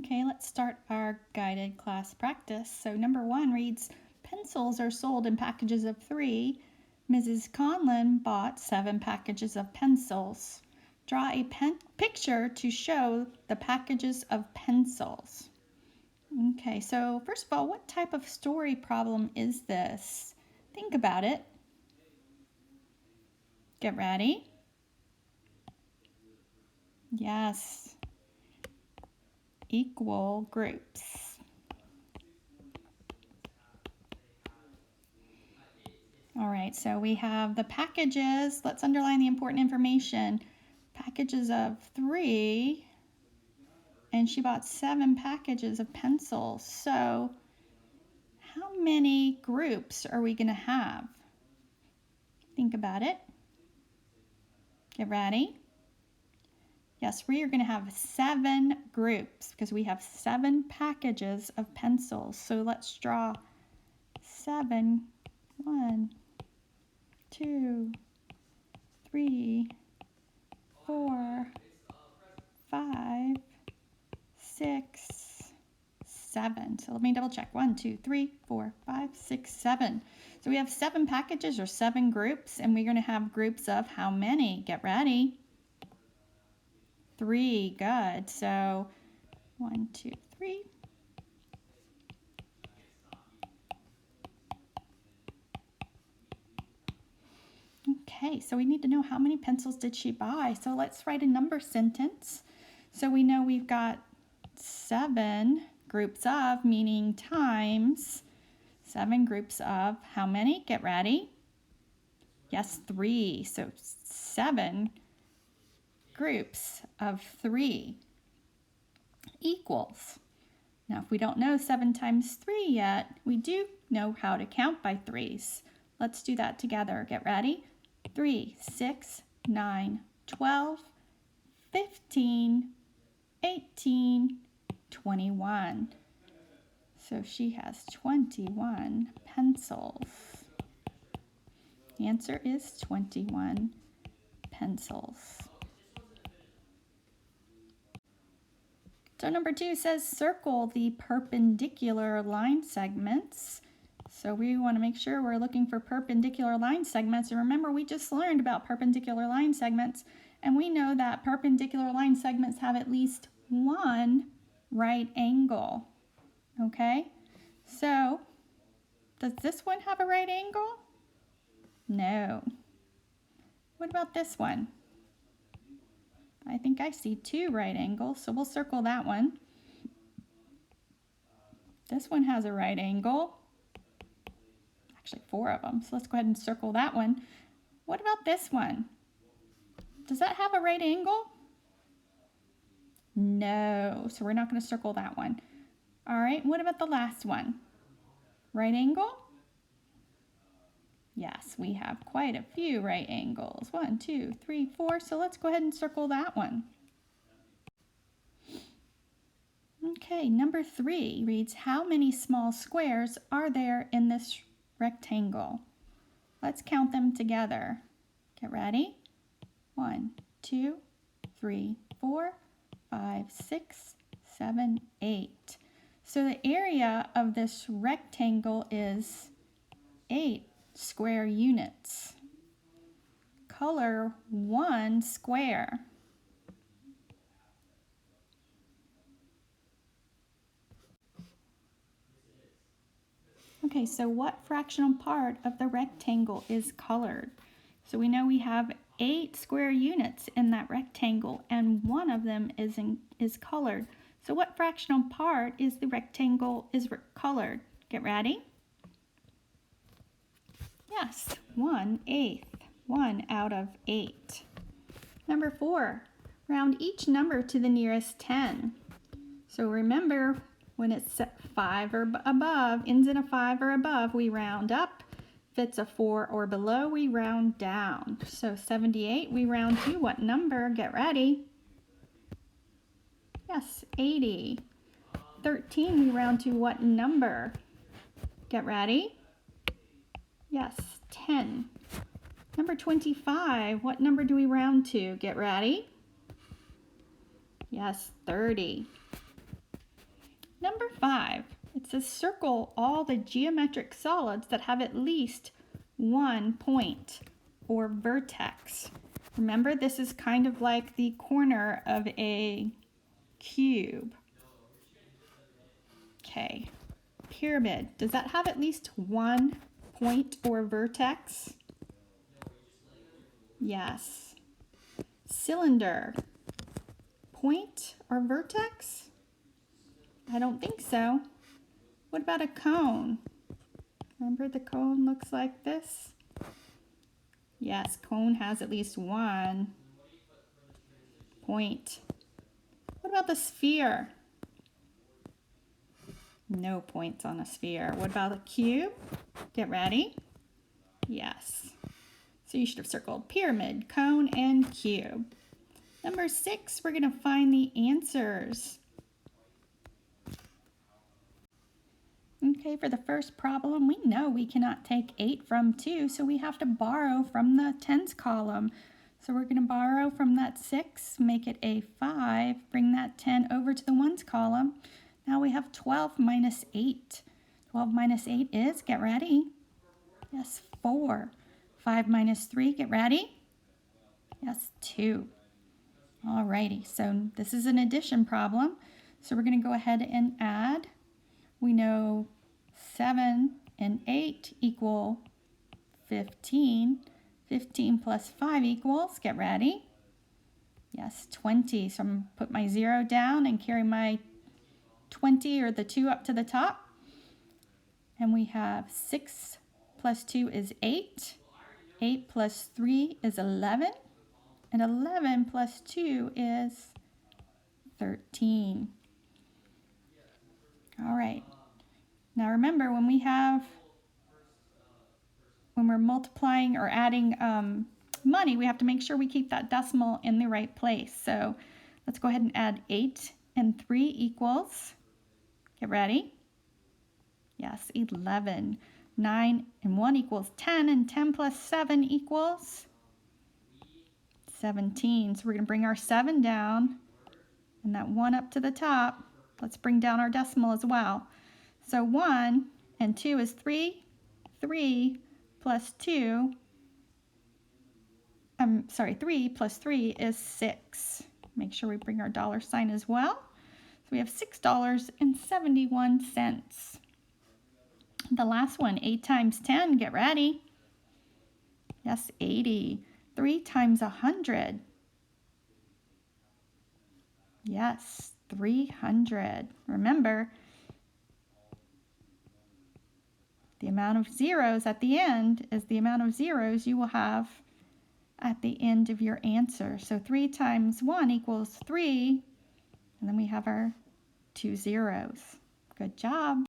Okay, let's start our guided class practice. So number 1 reads, pencils are sold in packages of 3. Mrs. Conlon bought 7 packages of pencils. Draw a picture to show the packages of pencils. Okay, so first of all, what type of story problem is this? Think about it. Get ready. Yes. Equal groups. All right, so we have the packages. Let's underline the important information. Packages of 3, and she bought 7 packages of pencils. So how many groups are we going to have? Think about it. Get ready. Yes, we are going to have 7 groups because we have 7 packages of pencils. So let's draw 7. 1, 2, 3, 4, 5, 6, 7. So let me double check. 1, 2, 3, 4, 5, 6, 7. So we have 7 packages or 7 groups, and we're going to have groups of how many? Get ready. 3. Good. So 1, 2, 3. Okay, so we need to know how many pencils did she buy. So let's write a number sentence. So we know we've got 7 groups of, meaning times 7 groups of how many? Get ready. Yes, 3. So 7 groups of 3 equals. Now, if we don't know 7 times 3 yet, we do know how to count by 3s. Let's do that together. Get ready. 3, 6, 9, 12, 15, 18, 21. So she has 21 pencils. The answer is 21 pencils. So number 2 says circle the perpendicular line segments. So we want to make sure we're looking for perpendicular line segments. And remember, we just learned about perpendicular line segments, and we know that perpendicular line segments have at least one right angle. Okay? So, does this one have a right angle? No. What about this one? I think I see 2 right angles, so we'll circle that one. This one has a right angle. Actually 4 of them, so let's go ahead and circle that one. What about this one? Does that have a right angle? No, so we're not going to circle that one. All right, what about the last one? Right angle? Yes, we have quite a few right angles. 1, 2, 3, 4, so let's go ahead and circle that one. Okay, number 3 reads, how many small squares are there in this rectangle? Let's count them together. Get ready. 1, 2, 3, 4, 5, 6, 7, 8. So the area of this rectangle is 8 square units. Color 1 square. Okay, so what fractional part of the rectangle is colored? So we know we have 8 square units in that rectangle, and one of them is colored. So what fractional part is the rectangle colored? Get ready. Yes, 1/8. 1 out of 8. Number 4, round each number to the nearest 10. So remember, when it's 5 or above, ends in a 5 or above, we round up. If it's a 4 or below, we round down. So 78, we round to what number? Get ready. Yes, 80. 13, we round to what number? Get ready. Yes, 10. Number 25, what number do we round to? Get ready. Yes, 30. Number 5, it says circle all the geometric solids that have at least one point or vertex. Remember, this is kind of like the corner of a cube. Okay, pyramid, does that have at least one point or vertex? Yes. Cylinder, point or vertex? I don't think so. What about a cone? Remember the cone looks like this? Yes, cone has at least one point. What about the sphere? No points on a sphere. What about a cube? Get ready. Yes. So you should have circled pyramid, cone, and cube. Number 6, we're going to find the answers. Okay, for the first problem, we know we cannot take 8 from 2, so we have to borrow from the tens column. So we're going to borrow from that 6, make it a 5, bring that 10 over to the ones column. Now we have 12 minus 8. 12 minus 8 is, get ready. Yes, 4. 5 minus 3, get ready. Yes, 2. Alrighty, so this is an addition problem. So we're going to go ahead and add. We know 7 and 8 equal 15. 15 plus 5 equals, get ready. Yes, 20. So I'm going to put my 0 down and carry my 20 or the 2 up to the top. And we have 6 plus 2 is 8. 8 plus 3 is 11. And 11 plus 2 is 13. All right. Now remember, when we're multiplying or adding money, we have to make sure we keep that decimal in the right place. So let's go ahead and add 8 and 3 equals, get ready. Yes, 11. 9 and 1 equals 10, and 10 plus 7 equals 17. So we're going to bring our 7 down and that 1 up to the top. Let's bring down our decimal as well. So 1 and 2 is 3. 3 plus 2, 3 plus 3 is 6. Make sure we bring our dollar sign as well. So we have $6.71. The last one, 8 times 10, get ready. Yes, 80. 3 times 100. Yes, 300. Remember, the amount of zeros at the end is the amount of zeros you will have at the end of your answer. So 3 times 1 equals 3, and then we have our 2 zeros. Good job.